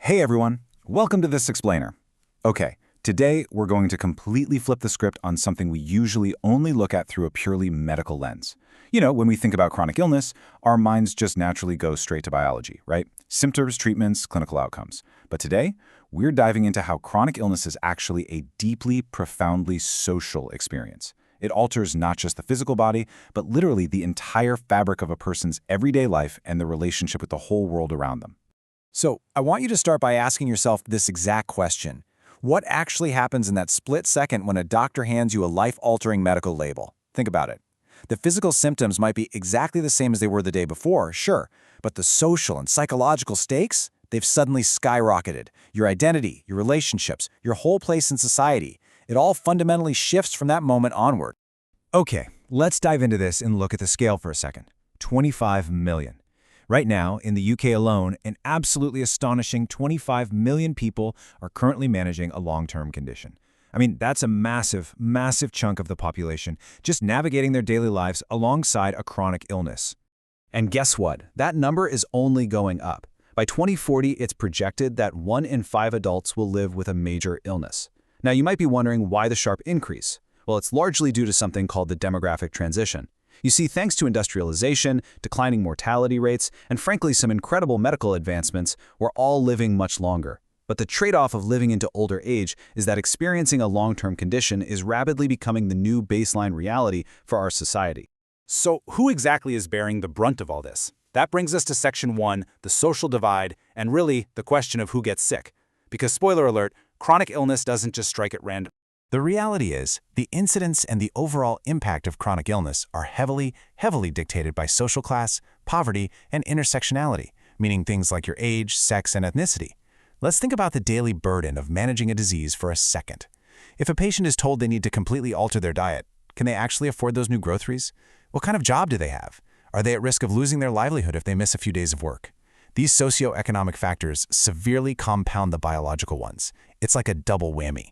Hey everyone, welcome to This Explainer. Okay, today we're going to completely flip the script on something we usually only look at through a purely medical lens. You know, when we think about chronic illness, our minds just naturally go straight to biology, right? Symptoms, treatments, clinical outcomes. But today, we're diving into how chronic illness is actually a deeply, profoundly social experience. It alters not just the physical body, but literally the entire fabric of a person's everyday life and the relationship with the whole world around them. So I want you to start by asking yourself this exact question. What actually happens in that split second when a doctor hands you a life-altering medical label? Think about it. The physical symptoms might be exactly the same as they were the day before, sure, but the social and psychological stakes, they've suddenly skyrocketed. Your identity, your relationships, your whole place in society, it all fundamentally shifts from that moment onward. Okay, let's dive into this and look at the scale for a second. 25 million. Right now, in the UK alone, an absolutely astonishing 25 million people are currently managing a long-term condition. I mean, that's a massive, massive chunk of the population just navigating their daily lives alongside a chronic illness. And guess what? That number is only going up. By 2040, it's projected that 1 in 5 adults will live with a major illness. Now, you might be wondering why the sharp increase. Well, it's largely due to something called the demographic transition. You see, thanks to industrialization, declining mortality rates, and frankly some incredible medical advancements, we're all living much longer. But the trade-off of living into older age is that experiencing a long-term condition is rapidly becoming the new baseline reality for our society. So who exactly is bearing the brunt of all this? That brings us to Section 1, the social divide, and really the question of who gets sick. Because spoiler alert, chronic illness doesn't just strike at random. The reality is, the incidence and the overall impact of chronic illness are heavily dictated by social class, poverty, and intersectionality, meaning things like your age, sex, and ethnicity. Let's think about the daily burden of managing a disease for a second. If a patient is told they need to completely alter their diet, can they actually afford those new groceries? What kind of job do they have? Are they at risk of losing their livelihood if they miss a few days of work? These socioeconomic factors severely compound the biological ones. It's like a double whammy.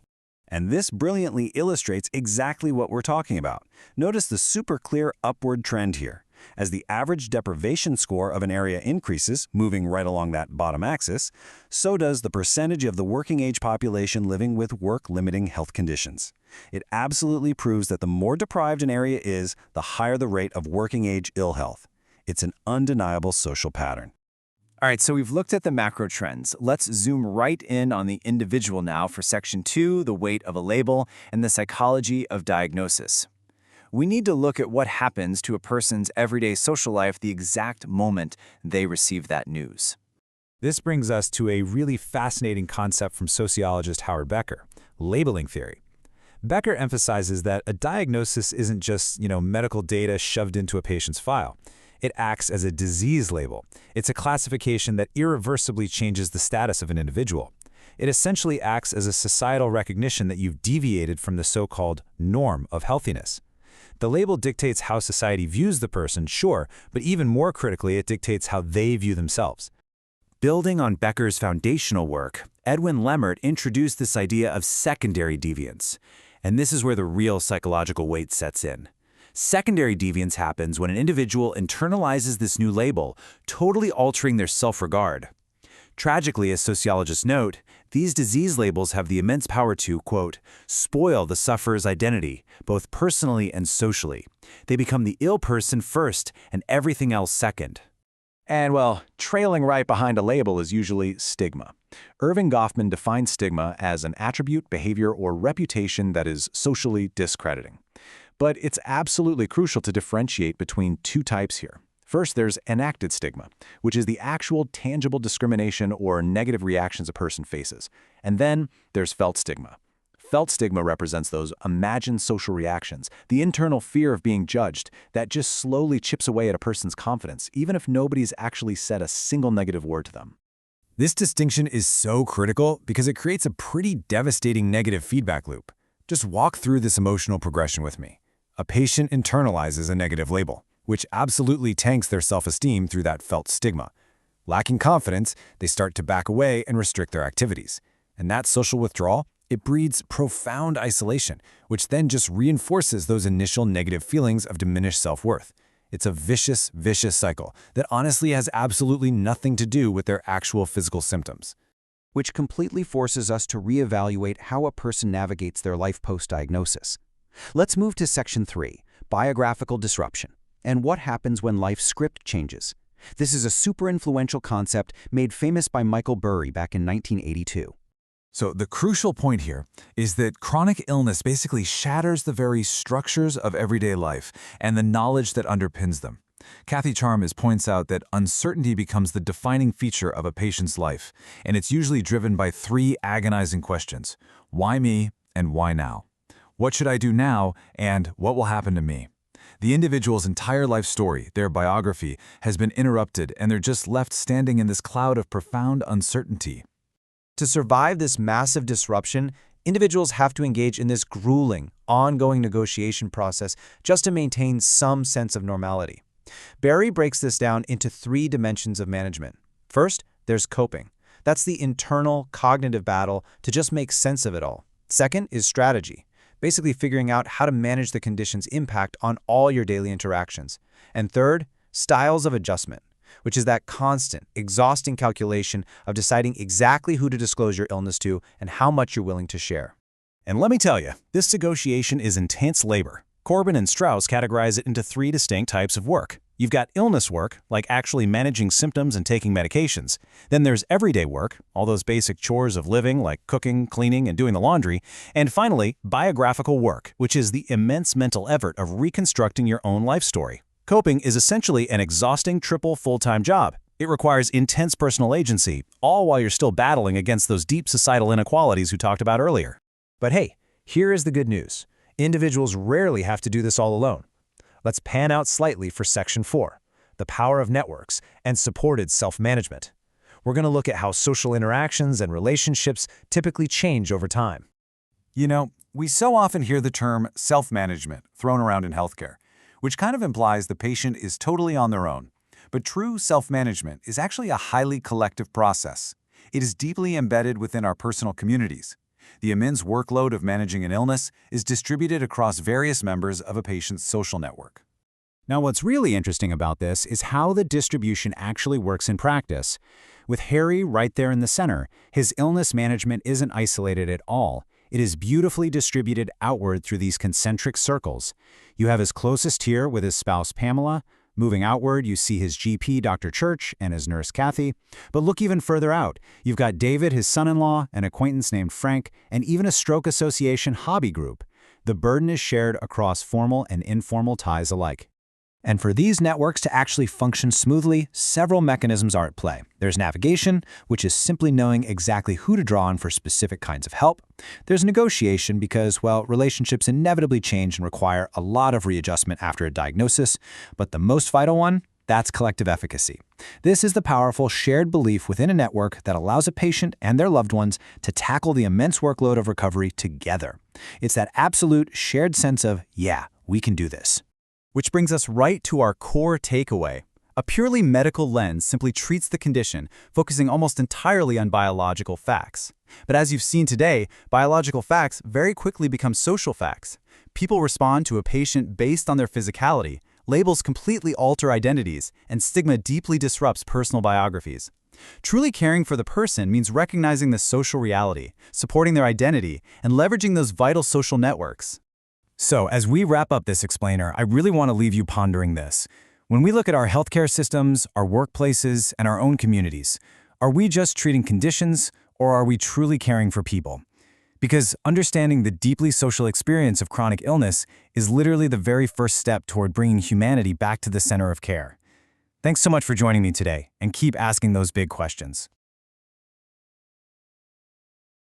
And this brilliantly illustrates exactly what we're talking about. Notice the super clear upward trend here. As the average deprivation score of an area increases, moving right along that bottom axis, so does the percentage of the working age population living with work-limiting health conditions. It absolutely proves that the more deprived an area is, the higher the rate of working age ill health. It's an undeniable social pattern. All right, so we've looked at the macro trends. Let's zoom right in on the individual now for Section 2, the weight of a label, and the psychology of diagnosis. We need to look at what happens to a person's everyday social life the exact moment they receive that news. This brings us to a really fascinating concept from sociologist Howard Becker, labeling theory. Becker emphasizes that a diagnosis isn't just, medical data shoved into a patient's file. It acts as a disease label. It's a classification that irreversibly changes the status of an individual. It essentially acts as a societal recognition that you've deviated from the so-called norm of healthiness. The label dictates how society views the person, sure, but even more critically, it dictates how they view themselves. Building on Becker's foundational work, Edwin Lemmert introduced this idea of secondary deviance. And this is where the real psychological weight sets in. Secondary deviance happens when an individual internalizes this new label, totally altering their self-regard. Tragically, as sociologists note, these disease labels have the immense power to, quote, spoil the sufferer's identity, both personally and socially. They become the ill person first and everything else second. And well, trailing right behind a label is usually stigma. Irving Goffman defines stigma as an attribute, behavior, or reputation that is socially discrediting. But it's absolutely crucial to differentiate between two types here. First, there's enacted stigma, which is the actual tangible discrimination or negative reactions a person faces. And then there's felt stigma. Felt stigma represents those imagined social reactions, the internal fear of being judged that just slowly chips away at a person's confidence, even if nobody's actually said a single negative word to them. This distinction is so critical because it creates a pretty devastating negative feedback loop. Just walk through this emotional progression with me. A patient internalizes a negative label, which absolutely tanks their self-esteem through that felt stigma. Lacking confidence, they start to back away and restrict their activities. And that social withdrawal, it breeds profound isolation, which then just reinforces those initial negative feelings of diminished self-worth. It's a vicious cycle that honestly has absolutely nothing to do with their actual physical symptoms. which completely forces us to reevaluate how a person navigates their life post-diagnosis. Let's move to Section 3, biographical disruption, and what happens when life script changes. This is a super influential concept made famous by Michael Burry back in 1982. So the crucial point here is that chronic illness basically shatters the very structures of everyday life and the knowledge that underpins them. Kathy Charmes points out that uncertainty becomes the defining feature of a patient's life, and it's usually driven by three agonizing questions: why me and why now? What should I do now, and what will happen to me? The individual's entire life story, their biography, has been interrupted, and they're just left standing in this cloud of profound uncertainty. To survive this massive disruption, individuals have to engage in this grueling, ongoing negotiation process just to maintain some sense of normality. Barry breaks this down into three dimensions of management. First, there's coping. That's the internal, cognitive battle to just make sense of it all. Second is strategy, basically figuring out how to manage the condition's impact on all your daily interactions. And third, styles of adjustment, which is that constant, exhausting calculation of deciding exactly who to disclose your illness to and how much you're willing to share. And let me tell you, this negotiation is intense labor. Corbin and Strauss categorize it into three distinct types of work. You've got illness work, like actually managing symptoms and taking medications. Then there's everyday work, all those basic chores of living, like cooking, cleaning, and doing the laundry. And finally, biographical work, which is the immense mental effort of reconstructing your own life story. Coping is essentially an exhausting triple full-time job. It requires intense personal agency, all while you're still battling against those deep societal inequalities we talked about earlier. But hey, here is the good news. Individuals rarely have to do this all alone. Let's pan out slightly for Section 4, the power of networks and supported self-management. We're going to look at how social interactions and relationships typically change over time. You know, we so often hear the term self-management thrown around in healthcare, which kind of implies the patient is totally on their own. But true self-management is actually a highly collective process. It is deeply embedded within our personal communities. The immense workload of managing an illness is distributed across various members of a patient's social network. Now, what's really interesting about this is how the distribution actually works in practice. With Harry right there in the center, his illness management isn't isolated at all. It is beautifully distributed outward through these concentric circles. You have his closest tier with his spouse Pamela. Moving outward, you see his GP, Dr. Church, and his nurse, Kathy. But look even further out. You've got David, his son-in-law, an acquaintance named Frank, and even a stroke association hobby group. The burden is shared across formal and informal ties alike. And for these networks to actually function smoothly, several mechanisms are at play. There's navigation, which is simply knowing exactly who to draw on for specific kinds of help. There's negotiation because, well, relationships inevitably change and require a lot of readjustment after a diagnosis. But the most vital one, that's collective efficacy. This is the powerful shared belief within a network that allows a patient and their loved ones to tackle the immense workload of recovery together. It's that absolute shared sense of, yeah, we can do this. Which brings us right to our core takeaway. A purely medical lens simply treats the condition, focusing almost entirely on biological facts. But as you've seen today, biological facts very quickly become social facts. People respond to a patient based on their physicality, labels completely alter identities, and stigma deeply disrupts personal biographies. Truly caring for the person means recognizing the social reality, supporting their identity, and leveraging those vital social networks. So, as we wrap up this explainer, I really want to leave you pondering this. When we look at our healthcare systems, our workplaces, and our own communities, are we just treating conditions, or are we truly caring for people? Because understanding the deeply social experience of chronic illness is literally the very first step toward bringing humanity back to the center of care. Thanks so much for joining me today, and keep asking those big questions.